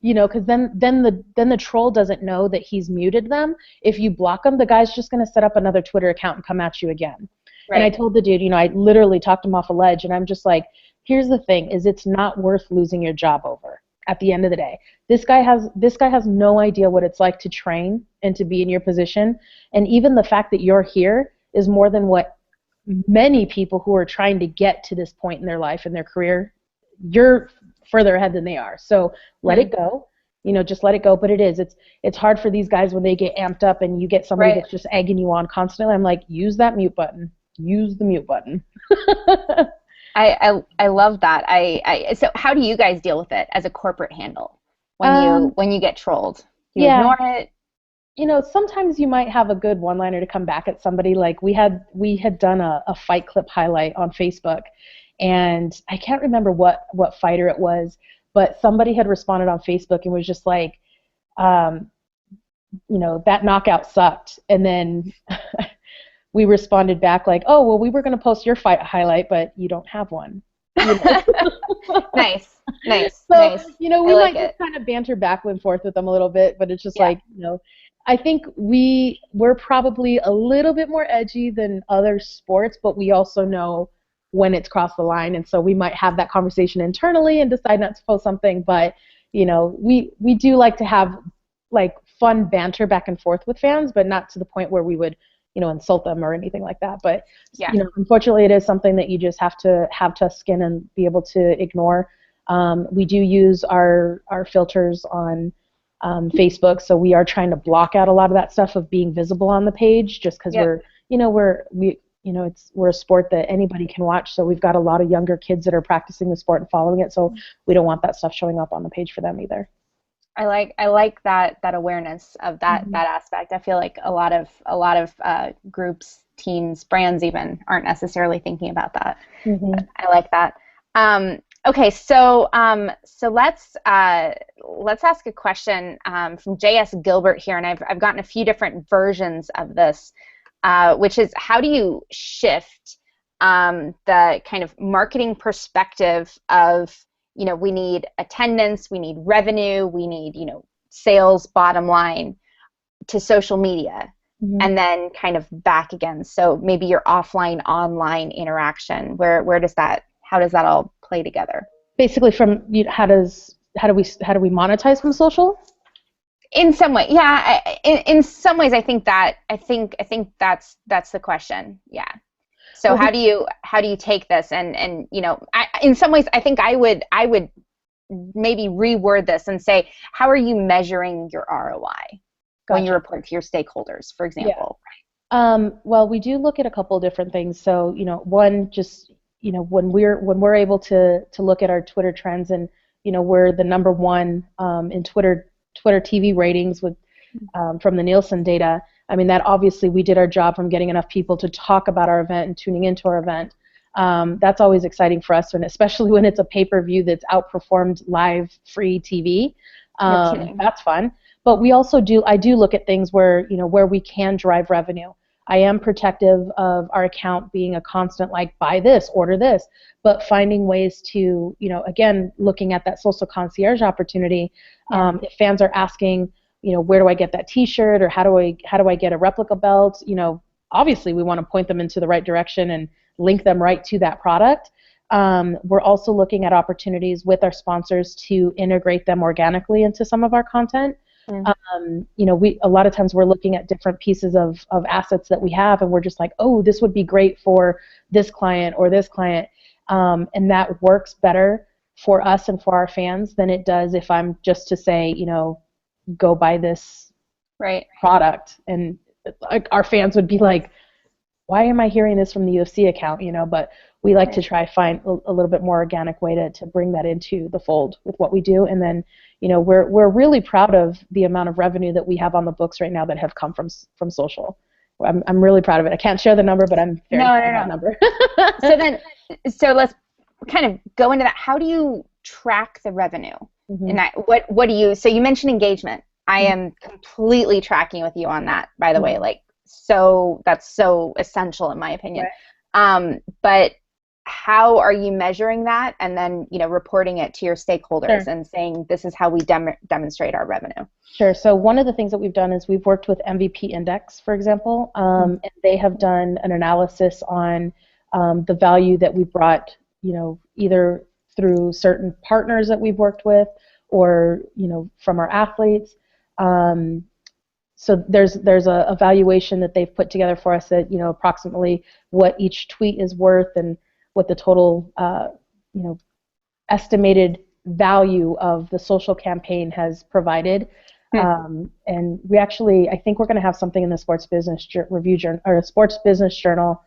Because then the troll doesn't know that he's muted them. If you block them, the guy's just going to set up another Twitter account and come at you again. Right. And I told the dude, I literally talked him off a ledge. And I'm just like, here's the thing, is it's not worth losing your job over at the end of the day. This guy has no idea what it's like to train and to be in your position. And even the fact that you're here is more than what many people who are trying to get to this point in their life and their career, you're further ahead than they are. So let it go. Just let it go. But it's hard for these guys when they get amped up and you get somebody that's just egging you on constantly. I'm like, use that mute button. Use the mute button. I love that. So how do you guys deal with it as a corporate handle when you get trolled? You ignore it? Sometimes you might have a good one-liner to come back at somebody. Like we had done a fight clip highlight on Facebook, and I can't remember what fighter it was, but somebody had responded on Facebook and was just like, that knockout sucked. And then we responded back like, oh, well, we were going to post your fight highlight, but you don't have one. Nice. So, we might just kind of banter back and forth with them a little bit, but it's just like, I think we're probably a little bit more edgy than other sports, but we also know when it's crossed the line, and so we might have that conversation internally and decide not to post something, but, we do like to have, like, fun banter back and forth with fans, but not to the point where we would insult them or anything like that. But, unfortunately, it is something that you just have to have tough skin and be able to ignore. We do use our filters on Facebook, so we are trying to block out a lot of that stuff of being visible on the page, just because we're a sport that anybody can watch. So we've got a lot of younger kids that are practicing the sport and following it. So we don't want that stuff showing up on the page for them either. I like that awareness of that aspect. I feel like a lot of groups, teams, brands even aren't necessarily thinking about that. I like that. Okay, so let's ask a question from J.S. Gilbert here, and I've gotten a few different versions of this, which is, how do you shift the kind of marketing perspective of, we need attendance, we need revenue, we need, sales bottom line, to social media, and then kind of back again. So maybe your offline online interaction, how does that all play together? Basically, from how do we monetize from social? In some way, yeah. In some ways, I think that's the question. Yeah. So how do you take this and in some ways, I think I would maybe reword this and say, how are you measuring your ROI when you report to your stakeholders, for example? Yeah. Well, we do look at a couple of different things. So one, just when we're able to look at our Twitter trends, and we're the number one in Twitter TV ratings with from the Nielsen data. I mean, that obviously we did our job from getting enough people to talk about our event and tuning into our event. That's always exciting for us, and especially when it's a pay-per-view that's outperformed live free TV. That's fun. But we also I do look at things where we can drive revenue. I am protective of our account being a constant, like, buy this, order this, but finding ways to, again, looking at that social concierge opportunity. If fans are asking, where do I get that T-shirt, or how do I get a replica belt? Obviously we want to point them into the right direction and link them right to that product. We're also looking at opportunities with our sponsors to integrate them organically into some of our content. A lot of times we're looking at different pieces of assets that we have, and we're just like, oh, this would be great for this client or this client, and that works better for us and for our fans than it does if I'm just to say, go buy this product, and like our fans would be like, why am I hearing this from the UFC account? But we like to try find a little bit more organic way to bring that into the fold with what we do. And then, we're really proud of the amount of revenue that we have on the books right now that have come from social. I'm really proud of it. I can't share the number, but I'm very proud of that number. So let's kind of go into that. How do you track the revenue? And what do you? So you mentioned engagement. I am completely tracking with you on that, by the way. Like, so that's so essential in my opinion. But how are you measuring that, and then reporting it to your stakeholders and saying, this is how we demonstrate our revenue? Sure. So one of the things that we've done is we've worked with MVP Index, for example, and they have done an analysis on the value that we brought, either through certain partners that we've worked with, or from our athletes. So there's a evaluation that they've put together for us that approximately what each tweet is worth and what the total estimated value of the social campaign has provided. And we actually, I think we're going to have something in the Sports Business Review Journal, or Sports Business Journal,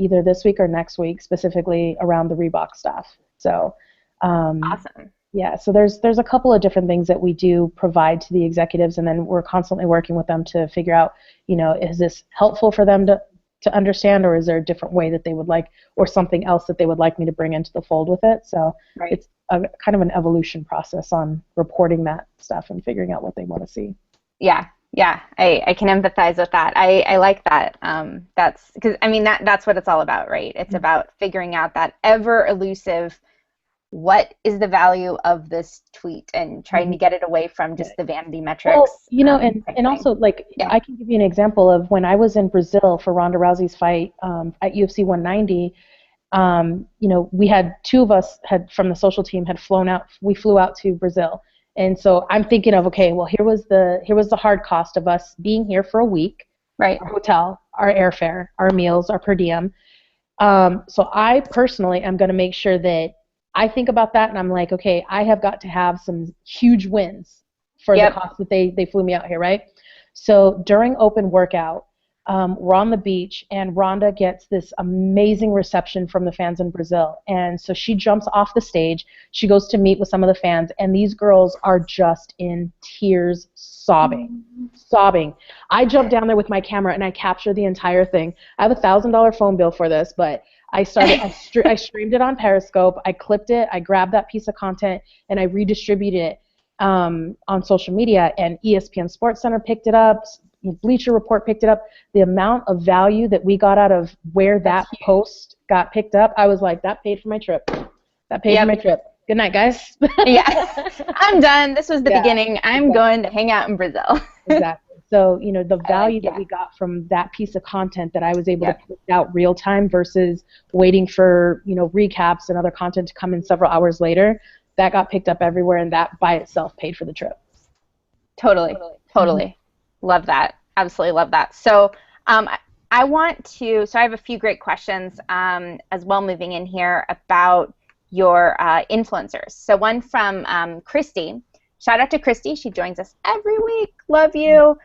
either this week or next week, specifically around the Reebok stuff. So awesome. Yeah, so there's a couple of different things that we do provide to the executives, and then we're constantly working with them to figure out, is this helpful for them to understand, or is there a different way that they would like, or something else that they would like me to bring into the fold with it? So it's a kind of an evolution process on reporting that stuff and figuring out what they want to see. Yeah, I can empathize with that. I like that. That's because that's what it's all about, right? It's about figuring out that ever elusive, what is the value of this tweet, and trying to get it away from just the vanity metrics. Well, and also, like, I can give you an example of when I was in Brazil for Ronda Rousey's fight at UFC 190. We had two of us from the social team had flown out. We flew out to Brazil, and so I'm thinking of, okay, well, here was the hard cost of us being here for a week, right? Our hotel, our airfare, our meals, our per diem. So I personally am going to make sure that I think about that, and I'm like, okay, I have got to have some huge wins for the cost that they flew me out here, right? So during open workout, we're on the beach, and Ronda gets this amazing reception from the fans in Brazil. And so she jumps off the stage. She goes to meet with some of the fans, and these girls are just in tears, sobbing. I jump down there with my camera, and I capture the entire thing. I have a $1,000 phone bill for this, but I streamed it on Periscope. I clipped it. I grabbed that piece of content, and I redistributed it on social media. And ESPN SportsCenter picked it up. Bleacher Report picked it up. The amount of value that we got out of where that post got picked up, I was like, that paid for my trip. That paid for my trip. Good night, guys. Yeah, I'm done. This was the beginning. I'm going to hang out in Brazil. Exactly. So, the value that we got from that piece of content that I was able to put out real time versus waiting for, recaps and other content to come in several hours later, that got picked up everywhere, and that by itself paid for the trip. Totally. Love that. Absolutely love that. So I have a few great questions as well moving in here about your influencers. So one from Christy. Shout out to Christy. She joins us every week. Love you.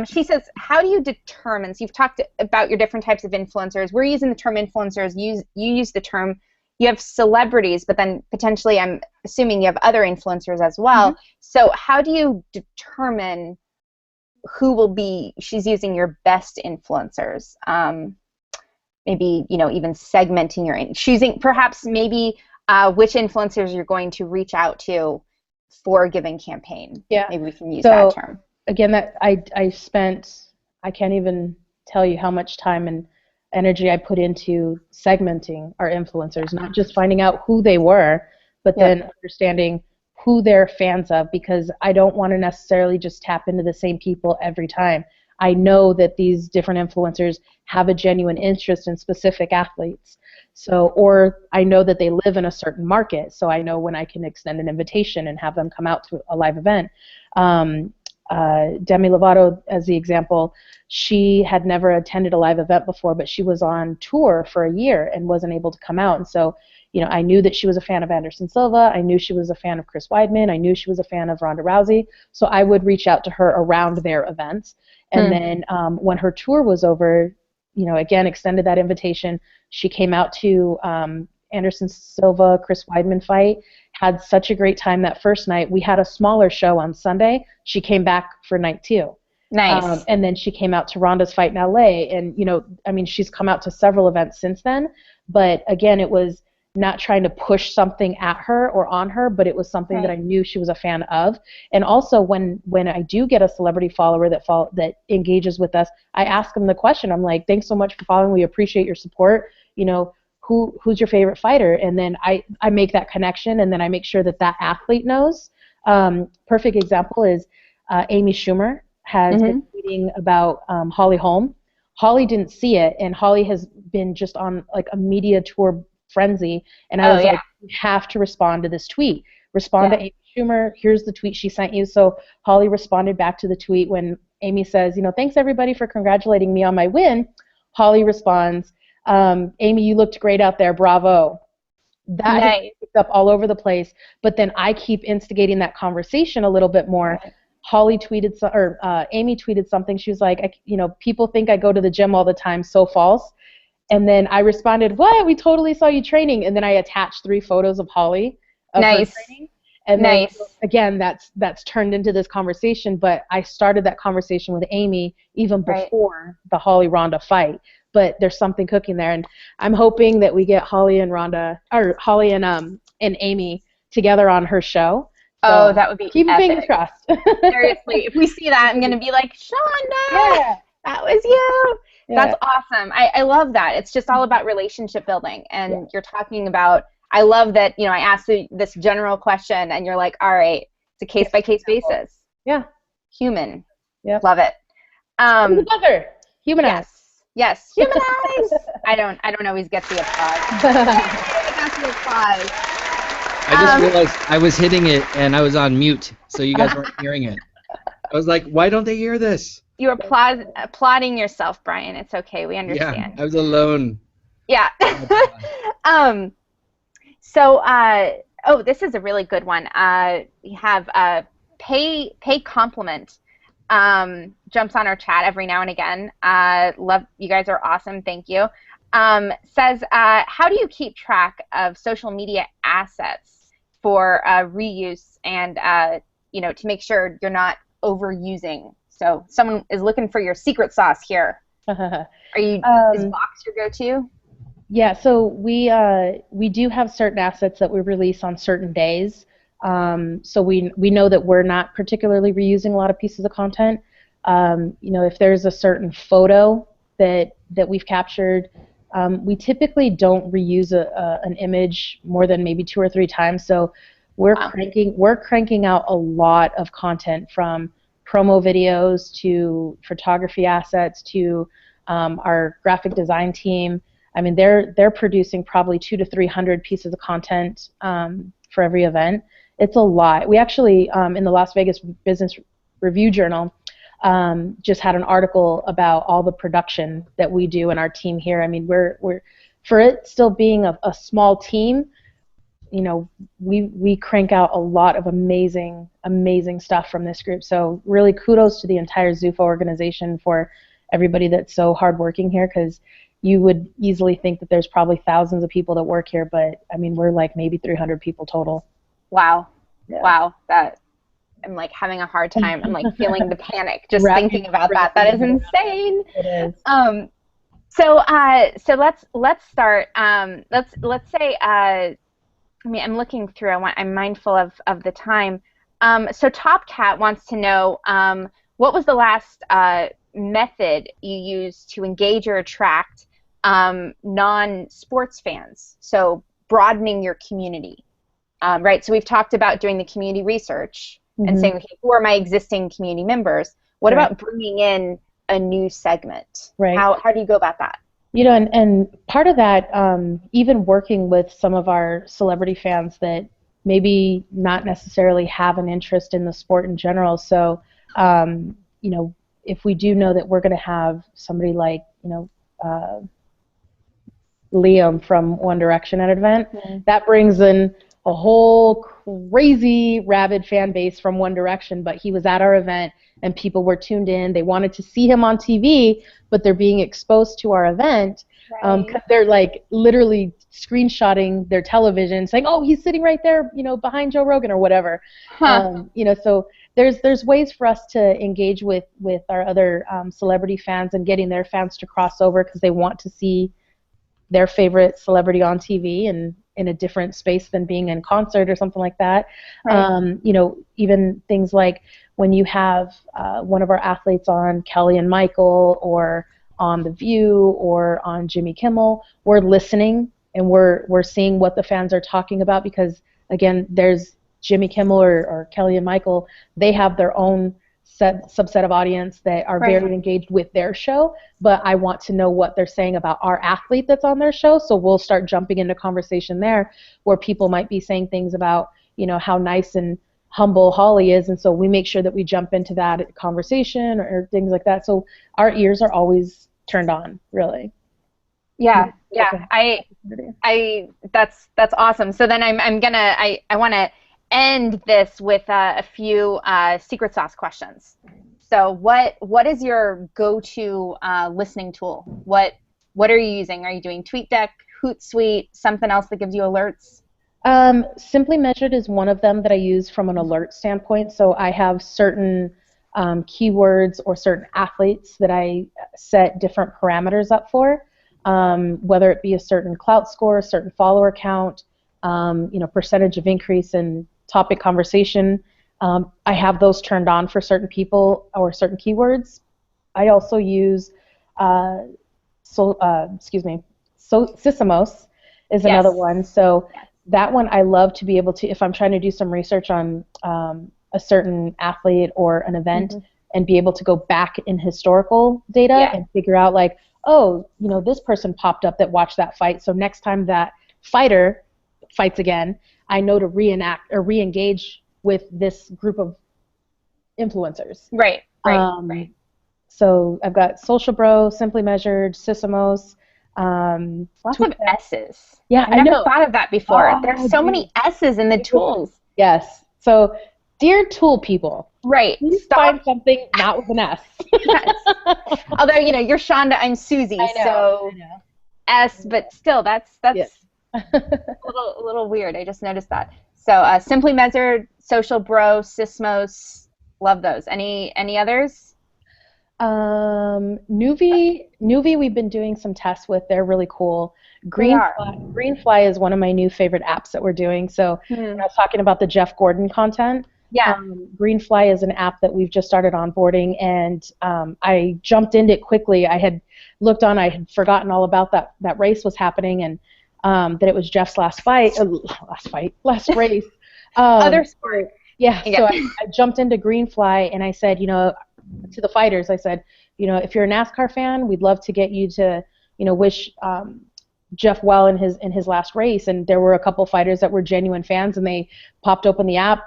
She says, how do you determine, so you've talked about your different types of influencers. We're using the term influencers. You use the term, you have celebrities, but then potentially I'm assuming you have other influencers as well. So how do you determine who will be, she's using your best influencers? Maybe, even segmenting choosing perhaps maybe which influencers you're going to reach out to for a given campaign. Yeah. Maybe we can use that term. Again, that I can't even tell you how much time and energy I put into segmenting our influencers, not just finding out who they were, but then understanding who they're fans of, because I don't want to necessarily just tap into the same people every time. I know that these different influencers have a genuine interest in specific athletes. So, or I know that they live in a certain market, so I know when I can extend an invitation and have them come out to a live event. Demi Lovato, as the example, she had never attended a live event before, but she was on tour for a year and wasn't able to come out. And so, I knew that she was a fan of Anderson Silva. I knew she was a fan of Chris Weidman. I knew she was a fan of Ronda Rousey. So I would reach out to her around their events. And then when her tour was over, again, extended that invitation. She came out to Anderson Silva, Chris Weidman fight, had such a great time that first night. We had a smaller show on Sunday. She came back for night 2. Nice. And then she came out to Ronda's fight in LA. And, she's come out to several events since then. But again, it was not trying to push something at her or on her, but it was something that I knew she was a fan of. And also when I do get a celebrity follower that engages with us, I ask them the question. I'm like, thanks so much for following. We appreciate your support. Who's your favorite fighter? And then I make that connection, and then I make sure that athlete knows. Perfect example is Amy Schumer has been tweeting about Holly Holm. Holly didn't see it, and Holly has been just on like a media tour frenzy, and I was like, you have to respond to this tweet. Respond to Amy Schumer. Here's the tweet she sent you. So Holly responded back to the tweet when Amy says, thanks everybody for congratulating me on my win. Holly responds, Amy, you looked great out there. Bravo. That picked up all over the place. But then I keep instigating that conversation a little bit more. Holly tweeted, Amy tweeted something. She was like, people think I go to the gym all the time. So false. And then I responded, what? We totally saw you training. And then I attached 3 photos of Holly of her training. And then, again, that's turned into this conversation. But I started that conversation with Amy even before the Holly Ronda fight. But there's something cooking there, and I'm hoping that we get Holly and Amy together on her show. So that would be keep your fingers crossed. Seriously, if we see that, I'm gonna be like, Shanda, that was you. Yeah. That's awesome. I love that. It's just all about relationship building, and you're talking about. I love that. I asked you this general question, and you're like, all right, it's a case by case basis. Yeah. Human. Yeah. Love it. Together. Humanize. Yes, humanize. I don't always get the applause. I just realized I was hitting it and I was on mute, so you guys weren't hearing it. I was like, why don't they hear this? You're applauding yourself, Bryan. It's okay. We understand. Yeah, I was alone. Yeah. This is a really good one. We have pay compliment. Jumps on our chat every now and again. Love, you guys are awesome. Thank you. Says, how do you keep track of social media assets for reuse and to make sure you're not overusing? So someone is looking for your secret sauce here. Are you is Box your go-to? Yeah. So we do have certain assets that we release on certain days. So we know that we're not particularly reusing a lot of pieces of content. If there's a certain photo that we've captured, we typically don't reuse an image more than maybe 2 or 3 times. So we're cranking out a lot of content, from promo videos to photography assets to our graphic design team. I mean, they're producing probably 200 to 300 pieces of content for every event. It's a lot. We actually, in the Las Vegas Business Review Journal, just had an article about all the production that we do in our team here. I mean, we're for it still being a small team, we crank out a lot of amazing stuff from this group. So really kudos to the entire Zuffa organization for everybody that's so hardworking here, because you would easily think that there's probably thousands of people that work here, but I mean, we're like maybe 300 people total. Wow. Yeah. Wow. That I'm like having a hard time. I'm like feeling the panic just thinking about that. That is insane. It is. So let's start. Let's say. I mean, I'm looking through. I'm mindful of the time. So Top Cat wants to know what was the last method you used to engage or attract non-sports fans? So broadening your community, right? So we've talked about doing the community research and saying, okay, who are my existing community members? What about bringing in a new segment? Right. How do you go about that? And part of that, even working with some of our celebrity fans that maybe not necessarily have an interest in the sport in general. So, if we do know that we're going to have somebody like, Liam from One Direction at an event, that brings in a whole crazy rabid fan base from One Direction, but he was at our event and people were tuned in. They wanted to see him on TV, but they're being exposed to our event because they're like literally screenshotting their television saying, oh, he's sitting right there, behind Joe Rogan or whatever. So there's ways for us to engage with our other celebrity fans and getting their fans to cross over because they want to see their favorite celebrity on TV and in a different space than being in concert or something like that. Even things like when you have one of our athletes on Kelly and Michael or on The View or on Jimmy Kimmel, we're listening and we're seeing what the fans are talking about because, again, there's Jimmy Kimmel or Kelly and Michael, they have their own subset of audience that are very engaged with their show, but I want to know what they're saying about our athlete that's on their show, so we'll start jumping into conversation there where people might be saying things about, how nice and humble Holly is, and so we make sure that we jump into that conversation or things like that. So our ears are always turned on, really. Yeah. That's awesome. So then I want to end this with a few secret sauce questions. So what is your go-to listening tool? What are you using? Are you doing TweetDeck, Hootsuite, something else that gives you alerts? Simply Measured is one of them that I use from an alert standpoint. So I have certain keywords or certain athletes that I set different parameters up for, whether it be a certain clout score, a certain follower count, percentage of increase in topic conversation. I have those turned on for certain people or certain keywords. I also use Sysomos is another one. So that one I love to be able to, if I'm trying to do some research on a certain athlete or an event, and be able to go back in historical data and figure out like, oh, this person popped up that watched that fight. So next time that fighter fights again, I know to reenact or re-engage with this group of influencers. Right. So I've got Social Bro, Simply Measured, Sysomos. Lots of S's. Yeah, I never thought of that before. There's so many S's in the tools. Yes. So, dear tool people. Right. Please find something not with an S. Yes. Although, you're Shanda, I'm Suzie, so S, but still, that's a little weird. I just noticed that. So Simply Measured, Social Bro, Sysomos, love those. Any others? Nuvi, we've been doing some tests with. They're really cool. Greenfly is one of my new favorite apps that we're doing. So when I was talking about the Jeff Gordon content, Yeah. Greenfly is an app that we've just started onboarding, and I jumped into it quickly. I had looked on, I had forgotten all about that race was happening, and that it was Jeff's last race. Other sport. Yeah, so I jumped into Greenfly, and I said, to the fighters, I said, if you're a NASCAR fan, we'd love to get you to, wish Jeff well in his last race. And there were a couple fighters that were genuine fans, and they popped open the app,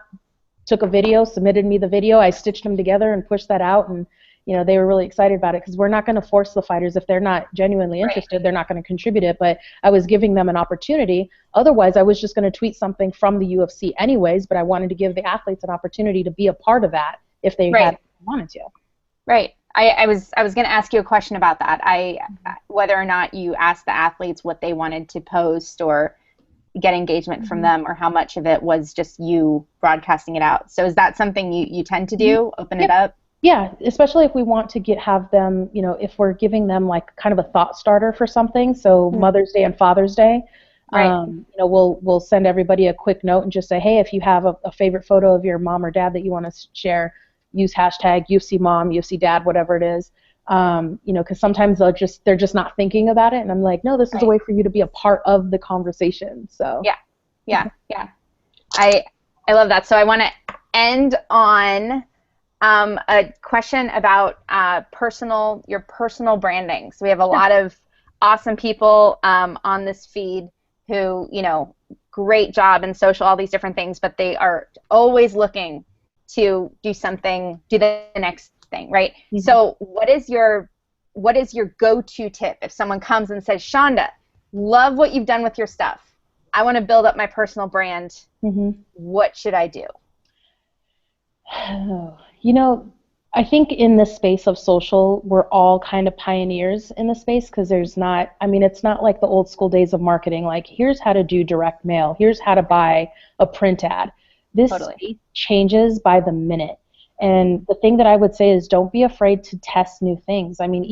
took a video, submitted me the video. I stitched them together and pushed that out, and they were really excited about it, because we're not going to force the fighters. If they're not genuinely interested, they're not going to contribute it. But I was giving them an opportunity. Otherwise, I was just going to tweet something from the UFC anyways, but I wanted to give the athletes an opportunity to be a part of that if they had wanted to. Right. I was going to ask you a question about that. Whether or not you asked the athletes what they wanted to post or get engagement from them, or how much of it was just you broadcasting it out. So is that something you tend to do? Open it up? Yeah, especially if we want to have them, if we're giving them like kind of a thought starter for something. So Mother's Day and Father's Day, we'll send everybody a quick note and just say, hey, if you have a favorite photo of your mom or dad that you want to share, use hashtag UFC mom, UFC dad, whatever it is. Because sometimes they're just not thinking about it, and I'm like, no, this is a way for you to be a part of the conversation. So yeah. I love that. So I want to end on a question about your personal branding. So we have a lot of awesome people on this feed who, great job in social, all these different things, but they are always looking to do the next thing, right? Mm-hmm. So what is your go-to tip if someone comes and says, Shanda, love what you've done with your stuff, I want to build up my personal brand, what should I do? I think in the space of social, we're all kind of pioneers in the space, because it's not like the old school days of marketing, like here's how to do direct mail, here's how to buy a print ad. This space changes by the minute. And the thing that I would say is, don't be afraid to test new things. I mean,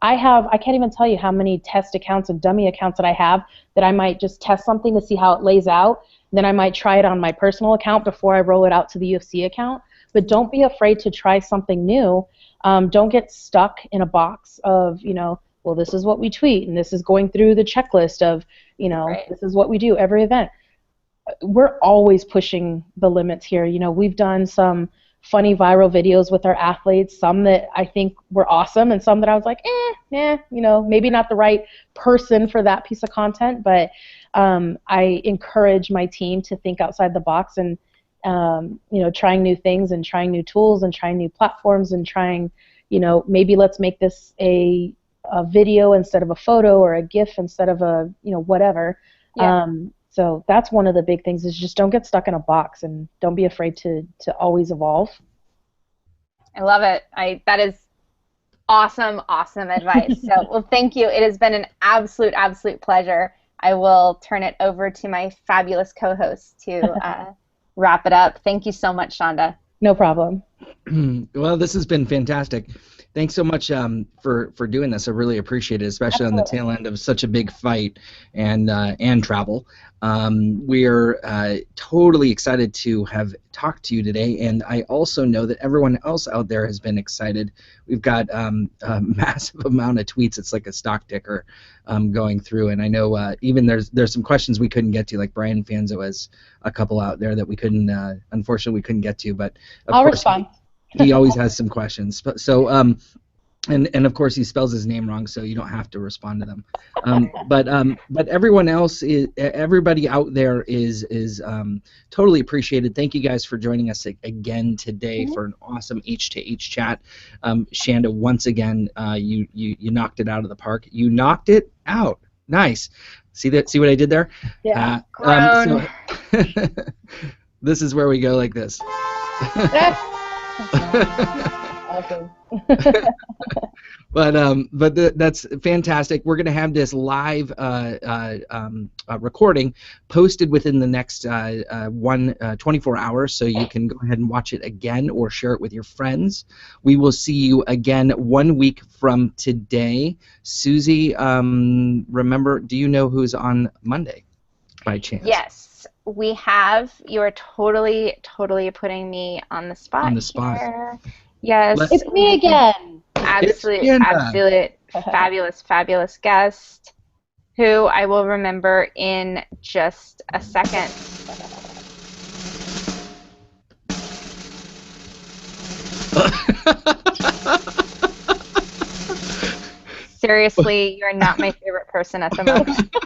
I can't even tell you how many test accounts and dummy accounts that I have, that I might just test something to see how it lays out. Then I might try it on my personal account before I roll it out to the UFC account. But don't be afraid to try something new. Don't get stuck in a box of, well, this is what we tweet, and this is going through the checklist of, this is what we do every event. We're always pushing the limits here. We've done some funny viral videos with our athletes, some that I think were awesome, and some that I was like, maybe not the right person for that piece of content. But I encourage my team to think outside the box, and trying new things, and trying new tools, and trying new platforms, and trying, maybe let's make this a video instead of a photo, or a GIF instead of a, whatever. Yeah. So that's one of the big things, is just don't get stuck in a box, and don't be afraid to always evolve. I love it. That is awesome advice. So, well, thank you. It has been an absolute pleasure. I will turn it over to my fabulous co-host to wrap it up. Thank you so much, Shanda. No problem. Well, this has been fantastic. Thanks so much for doing this. I really appreciate it, especially on the tail end of such a big fight and travel. We're totally excited to have talked to you today, and I also know that everyone else out there has been excited. We've got a massive amount of tweets. It's like a stock ticker going through, and I know even there's some questions we couldn't get to, like Bryan Fanzo has a couple out there that we couldn't, unfortunately, we couldn't get to, but I'll respond. He always has some questions. So, and of course he spells his name wrong, so you don't have to respond to them. But everyone else, everybody out there is totally appreciated. Thank you guys for joining us again today for an awesome H2H chat. Shanda, once again, you knocked it out of the park. You knocked it out. Nice. See what I did there? Yeah. So, this is where we go like this. Awesome. But that's fantastic. We're going to have this live recording posted within the next 24 hours, so you can go ahead and watch it again or share it with your friends. We will see you again 1 week from today. Suzie, remember, do you know who's on Monday by chance? Yes. we have, you are totally putting me on the spot On the spot. here. Yes. It's me again. Absolute fabulous guest who I will remember in just a second. Seriously, you're not my favorite person at the moment.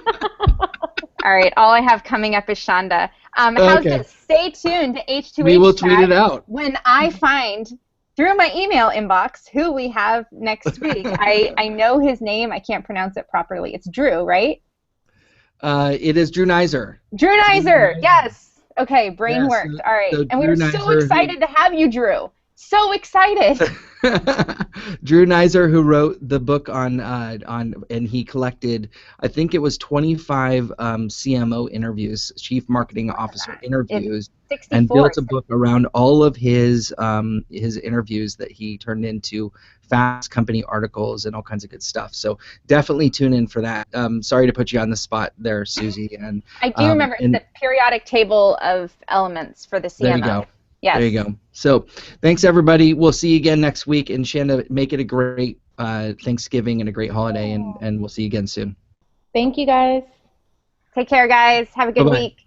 All right, all I have coming up is Shanda. How's this? Stay tuned to H2H. We will tweet it out when I find through my email inbox who we have next week. I know his name. I can't pronounce it properly. It's Drew, right? It is Drew Nizer. Drew Nizer. Yes. Okay, brain worked. All right, and we're so excited to have you, Drew. So excited. Drew Nizer, who wrote the book and he collected, I think it was 25 CMO interviews, Chief Marketing Officer interviews, and built a book around all of his interviews that he turned into Fast Company articles and all kinds of good stuff. So definitely tune in for that. Sorry to put you on the spot there, Suzie. And I do remember the periodic table of elements for the CMO. There you go. Yes. There you go. So thanks, everybody. We'll see you again next week. And Shanda, make it a great Thanksgiving and a great holiday, and we'll see you again soon. Thank you, guys. Take care, guys. Have a good week.